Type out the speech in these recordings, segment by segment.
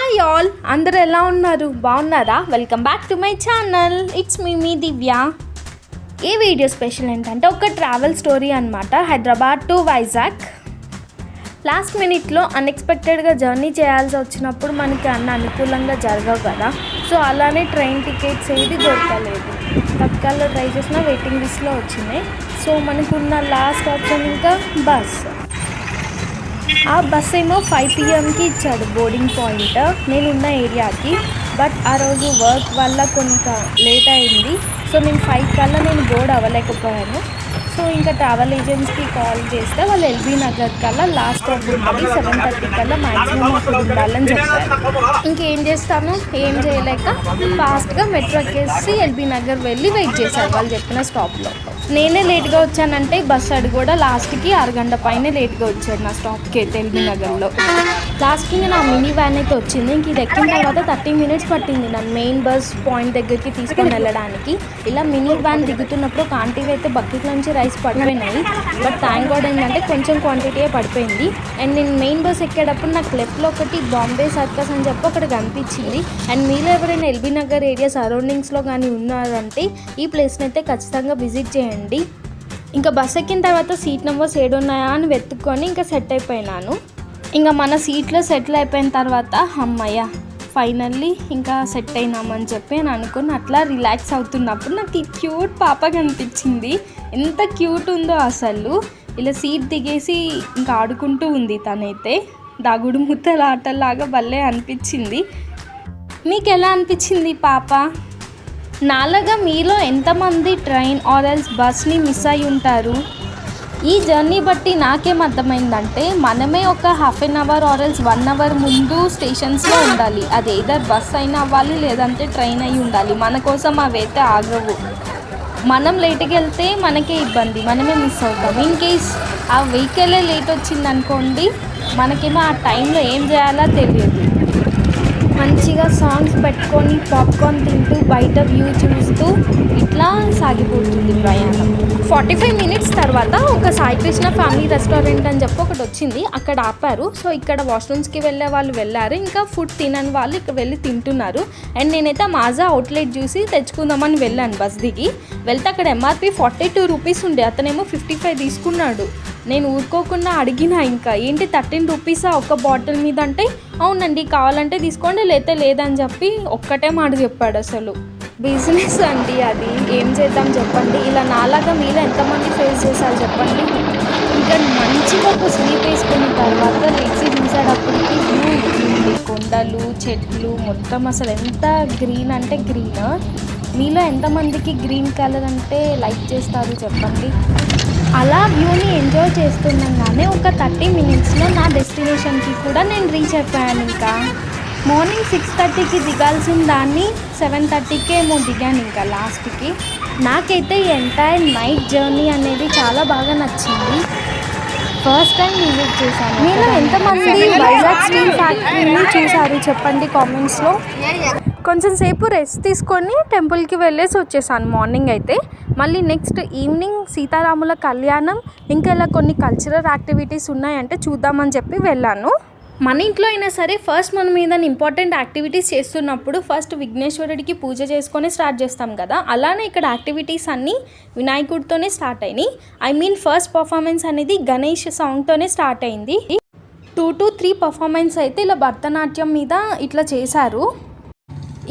Hi all, అందరు ఎలా ఉన్నారు? బాగున్నారా? Welcome back to my channel. It's me Divya. ఈ వీడియో స్పెషల్ ఏంటంటే ఒక ట్రావెల్ స్టోరీ అనమాట. హైదరాబాద్ టు వైజాగ్. లాస్ట్ మినిట్లో అన్ఎక్స్పెక్టెడ్గా జర్నీ చేయాల్సి వచ్చినప్పుడు మనకి అనుకూలంగా జరగవు కదా. సో అలానే ట్రైన్ టికెట్స్ ఏది దొరకలేదు. తత్కాల్లో ట్రై చేసిన వెయిటింగ్ లిస్ట్లో వచ్చినాయి. సో మనకున్న లాస్ట్ ఆప్షన్ ఇంకా బస్. ఆ బస్ ఏమో 5 PM ఇచ్చాడు బోర్డింగ్ పాయింట్ నేనున్న ఏరియాకి. బట్ ఆ రోజు వర్క్ వల్ల కొంత లేట్ అయింది. సో నేను 5 కల్లా బోర్డ్ అవ్వలేకపోయాను. సో ఇంకా ట్రావెల్ ఏజెన్సీకి కాల్ చేస్తే వాళ్ళు ఎల్బీ నగర్ కల్లా లాస్ట్ స్టాప్ ఉంటుంది, 7:30 కల్లా మ్యాక్సిమం అక్కడ ఉండాలని చెప్పారు. ఇంకేం చేస్తాను, ఏం చేయలేక ఫాస్ట్గా మెట్రో ఎక్కేసి ఎల్బీ నగర్ వెళ్ళి వెయిట్ చేశారు వాళ్ళు చెప్పిన స్టాప్లో. నేనే లేట్గా వచ్చానంటే బస్ అడి కూడా లాస్ట్కి 6 గంట పైన లేట్గా వచ్చాడు నా స్టాప్కి అయితే ఎల్బీ నగర్లో. లాస్ట్కి నా మినీ వ్యాన్ అయితే వచ్చింది. ఇంక ఇది ఎక్కిన తర్వాత 30 minutes పట్టింది నన్ను మెయిన్ బస్ పాయింట్ దగ్గరికి తీసుకొని వెళ్ళడానికి. ఇలా మినీ వ్యాన్ దిగుతున్నప్పుడు ఒక ఆంటీ అయితే బకెట్ నుంచి రైస్ పడిపోయినాయి. బట్ థ్యాంక్ గాడ్ ఏంటంటే కొంచెం క్వాంటిటీయే పడిపోయింది. అండ్ నేను మెయిన్ బస్ ఎక్కేటప్పుడు నాకు లెఫ్ట్లో ఒకటి బాంబే సర్కస్ అని చెప్పి అక్కడ కనిపించింది. అండ్ మీలో ఎవరైనా ఎల్బీ నగర్ ఏరియా సరౌండింగ్స్లో కానీ ఉన్నారంటే ఈ ప్లేస్ని అయితే ఖచ్చితంగా విజిట్ చేయండి. ఇంకా బస్ ఎక్కిన తర్వాత సీట్ నెంబర్స్ 7 ఉన్నాయా అని వెతుక్కొని ఇంకా సెట్ అయిపోయినాను. ఇంకా మన సీట్లో సెటిల్ అయిపోయిన తర్వాత అమ్మయ్య ఫైనల్లీ ఇంకా సెట్ అయినామని చెప్పి నేను అనుకుని అట్లా రిలాక్స్ అవుతున్నప్పుడు నాకు ఈ క్యూట్ పాప కనిపించింది. ఎంత క్యూట్ ఉందో అసలు. ఇలా సీట్ దిగేసి ఇంకా ఆడుకుంటూ ఉంది తనైతే. దాగుడు ముత్తల ఆటలాగా భలే అనిపించింది. మీకు ఎలా అనిపించింది పాప? నాలాగా మీలో ఎంతమంది ట్రైన్ ఆర్ ఎల్స్ బస్ని మిస్ అయి ఉంటారు? ఈ జర్నీ బట్టి నాకేం అర్థమైందంటే మనమే ఒక 1/2 hour ఆర్ ఎల్స్ 1 hour ముందు స్టేషన్స్లో ఉండాలి. అది ఏదర్ బస్ అయినా అవ్వాలి లేదంటే ట్రైన్ అయి ఉండాలి. మన కోసం అవైతే ఆగవు. మనం లేట్కి వెళ్తే మనకే ఇబ్బంది, మనమే మిస్ అవుతాం. ఇన్ కేస్ ఆ వెహికలే లేట్ వచ్చిందనుకోండి మనకేమో ఆ టైంలో ఏం చేయాలో తెలియదు. మంచిగా సాంగ్స్ పెట్టుకొని పాప్కార్న్ తింటూ బయట వ్యూ చూస్తూ ఇట్లా సాగిపోతుంది ప్రయాణం. 45 minutes తర్వాత ఒక సాయి కృష్ణ ఫ్యామిలీ రెస్టారెంట్ అని చెప్పి ఒకటి వచ్చింది. అక్కడ ఆపారు. సో ఇక్కడ వాష్రూమ్స్కి వెళ్ళే వాళ్ళు వెళ్ళారు, ఇంకా ఫుడ్ తినని వాళ్ళు ఇక్కడ వెళ్ళి తింటున్నారు. అండ్ నేనైతే మాజా అవుట్లెట్ చూసి తెచ్చుకుందామని వెళ్ళాను. బస్ దిగి వెళ్తే అక్కడ MRP 42 rupees ఉండే, అతనేమో 55 తీసుకున్నాడు. నేను ఊరుకోకుండా అడిగిన ఇంకా ఏంటి 13 rupees ఒక బాటిల్ మీద అంటే అవునండి కావాలంటే తీసుకోండి లేతే లేదని చెప్పి ఒక్కటే మాట చెప్పాడు. అసలు బిజినెస్ అండి అది, ఏం చేద్దాం చెప్పండి. ఇలా నాలాగా మీలో ఎంతమంది ఫేస్ చేశారు చెప్పండి. ఇంకా మంచిగా ఒక స్లీప్ వేసుకున్న తర్వాత లెగ్స్ చూసేటప్పటికి వ్యూ ఉంటుంది, కొండలు చెట్లు మొత్తం అసలు ఎంత గ్రీన్ అంటే గ్రీన్. మీలో ఎంతమందికి గ్రీన్ కలర్ అంటే లైక్ చేస్తారు చెప్పండి. అలా వ్యూని ఎంజాయ్ చేస్తుండగానే ఒక 30 minutesలో నా డెస్టినేషన్కి కూడా నేను రీచ్ అయిపోయాను. ఇంకా మార్నింగ్ 6:30కి దిగాల్సిన దాన్ని 7:30కే ఏమో దిగాను ఇంకా లాస్ట్కి. నాకైతే ఈ ఎంటైర్ నైట్ జర్నీ అనేది చాలా బాగా నచ్చింది. ఫస్ట్ టైం విజిట్ చేశాను. మీరు ఎంతమంది వైజాగ్ స్టీల్ ఫ్యాక్టరీని చూసారు చెప్పండి కామెంట్స్లో. కొంచెం సేపు రెస్ట్ తీసుకొని టెంపుల్కి వెళ్ళేసి వచ్చేసాను మార్నింగ్ అయితే. మళ్ళీ నెక్స్ట్ ఈవినింగ్ సీతారాముల కళ్యాణం ఇంకా ఇలా కొన్ని కల్చరల్ యాక్టివిటీస్ ఉన్నాయంటే చూద్దామని చెప్పి వెళ్ళాను. మన ఇంట్లో అయినా సరే ఫస్ట్ మనం ఏదైనా ఇంపార్టెంట్ యాక్టివిటీస్ చేస్తున్నప్పుడు ఫస్ట్ విఘ్నేశ్వరుడికి పూజ చేసుకొని స్టార్ట్ చేస్తాం కదా. అలానే ఇక్కడ యాక్టివిటీస్ అన్నీ వినాయకుడితోనే స్టార్ట్ అయినాయి. ఫస్ట్ పర్ఫార్మెన్స్ అనేది గణేష్ సాంగ్తోనే స్టార్ట్ అయింది. 2 to 3 పర్ఫార్మెన్స్ అయితే ఇలా భరతనాట్యం మీద ఇట్లా చేశారు.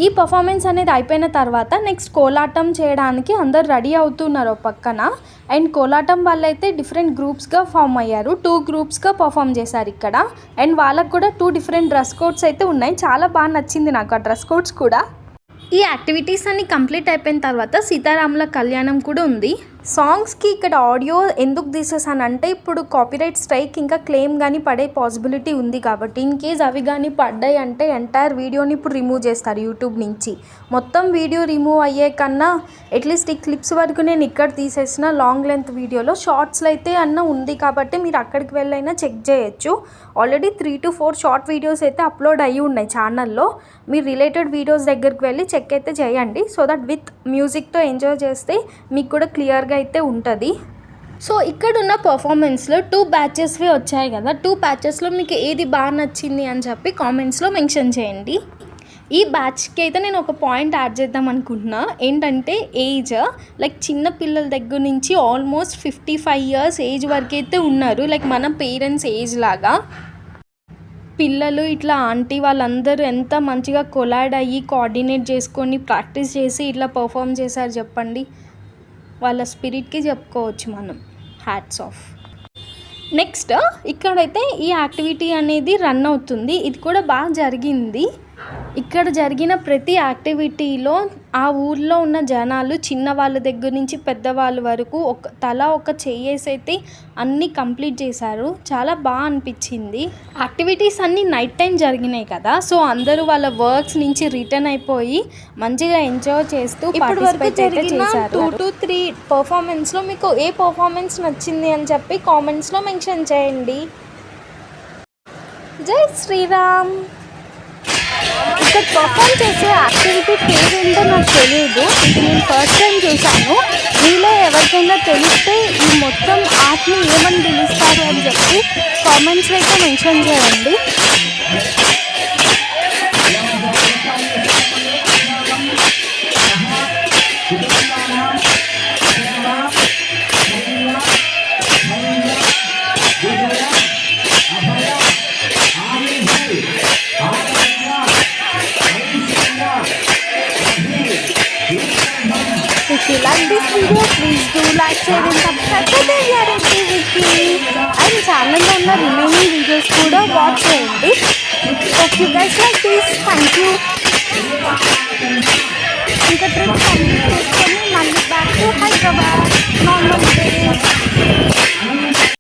ఈ పర్ఫార్మెన్స్ అనేది అయిపోయిన తర్వాత నెక్స్ట్ కోలాటం చేయడానికి అందరు రెడీ అవుతున్నారు పక్కన. అండ్ కోలాటం వాళ్ళైతే డిఫరెంట్ గ్రూప్స్గా ఫామ్ అయ్యారు. 2 గ్రూప్స్గా పర్ఫామ్ చేశారు ఇక్కడ. అండ్ వాళ్ళకు కూడా 2 different డ్రెస్ కోడ్స్ అయితే ఉన్నాయి. చాలా బాగా నచ్చింది నాకు ఆ డ్రెస్ కోడ్స్ కూడా. ఈ యాక్టివిటీస్ అన్ని కంప్లీట్ అయిపోయిన తర్వాత సీతారాముల కళ్యాణం కూడా ఉంది. సాంగ్స్కి ఇక్కడ ఆడియో ఎందుకు తీసేసానంటే ఇప్పుడు కాపీరైట్ స్ట్రైక్ ఇంకా క్లెయిమ్ కానీ పడే పాసిబిలిటీ ఉంది కాబట్టి ఇన్ కేస్ అవి కానీ పడ్డాయి అంటే ఎంటైర్ వీడియోని ఇప్పుడు రిమూవ్ చేస్తారు యూట్యూబ్ నుంచి. మొత్తం వీడియో రిమూవ్ అయ్యే కన్నా అట్లీస్ట్ ఈ క్లిప్స్ వరకు నేను ఇక్కడ తీసేసిన లాంగ్ లెంత్ వీడియోలో షార్ట్స్లో అయితే ఉంది కాబట్టి మీరు అక్కడికి వెళ్ళైనా చెక్ చేయొచ్చు. ఆల్రెడీ 3 to 4 షార్ట్ వీడియోస్ అయితే అప్లోడ్ అయ్యి ఉన్నాయి ఛానల్లో. మీరు రిలేటెడ్ వీడియోస్ దగ్గరికి వెళ్ళి చెక్ అయితే చేయండి. సో దట్ విత్ మ్యూజిక్తో ఎంజాయ్ చేస్తే మీకు కూడా క్లియర్గా అయితే ఉంటుంది. సో ఇక్కడ ఉన్న పర్ఫార్మెన్స్లో 2 బ్యాచెస్వి వచ్చాయి కదా, 2 బ్యాచెస్లో మీకు ఏది బాగా నచ్చింది అని చెప్పి కామెంట్స్లో మెన్షన్ చేయండి. ఈ బ్యాచ్కి అయితే నేను ఒక పాయింట్ యాడ్ చేద్దాం అనుకుంటున్నా. ఏంటంటే ఏజ్, లైక్ చిన్న పిల్లల దగ్గర నుంచి ఆల్మోస్ట్ 55 years ఏజ్ వరకు అయితే ఉన్నారు. లైక్ మన పేరెంట్స్ ఏజ్ లాగా పిల్లలు ఇట్లా ఆంటీ వాళ్ళందరూ ఎంత మంచిగా కొలాడ్ అయ్యి కోఆర్డినేట్ చేసుకొని ప్రాక్టీస్ చేసి ఇట్లా పర్ఫామ్ చేశారు చెప్పండి. వాళ్ళ స్పిరిట్కి చెప్పుకోవచ్చు మనం హ్యాట్స్ ఆఫ్. నెక్స్ట్ ఇక్కడైతే ఈ యాక్టివిటీ అనేది రన్ అవుతుంది. ఇది కూడా బాగా జరిగింది. ఇక్కడ జరిగిన ప్రతి యాక్టివిటీలో ఆ ఊర్లో ఉన్న జనాలు చిన్న వాళ్ళ దగ్గర నుంచి పెద్దవాళ్ళ వరకు తలా ఒక చెయ్యేసి అయితే అన్నీ కంప్లీట్ చేశారు. చాలా బాగా అనిపించింది. యాక్టివిటీస్ అన్నీ నైట్ టైం జరిగినాయి కదా, సో అందరూ వాళ్ళ వర్క్స్ నుంచి రిటర్న్ అయిపోయి మంచిగా ఎంజాయ్ చేస్తూ పార్టిసిపేట్ అయితే చేశారు. 2 to 3 పర్ఫార్మెన్స్లో మీకు ఏ పర్ఫార్మెన్స్ నచ్చింది అని చెప్పి కామెంట్స్లో మెన్షన్ చేయండి. జై శ్రీరామ్. ఇక్కడ పర్ఫామ్ చేసే యాక్టివిటీ పేరు ఏంటో నాకు తెలియదు. ఇది నేను ఫస్ట్ టైం చూశాను. మీలో ఎవరికైనా తెలిస్తే ఈ మొత్తం ఆర్ట్ని ఏమని పిలుస్తారు అని చెప్పి కామెంట్స్లో అయితే మెన్షన్ చేయండి. If you like this video, please do like, share and subscribe to Divya Reddy Wiki. And ఛానల్లో ఉన్న రిమైనింగ్ వీడియోస్ కూడా వాచ్ చేయండి. Hope you guys like this. Thank you. ఇంకా ట్రిప్ కంప్లీట్ చేసుకొని మళ్ళీ back to Hyderabad normal day.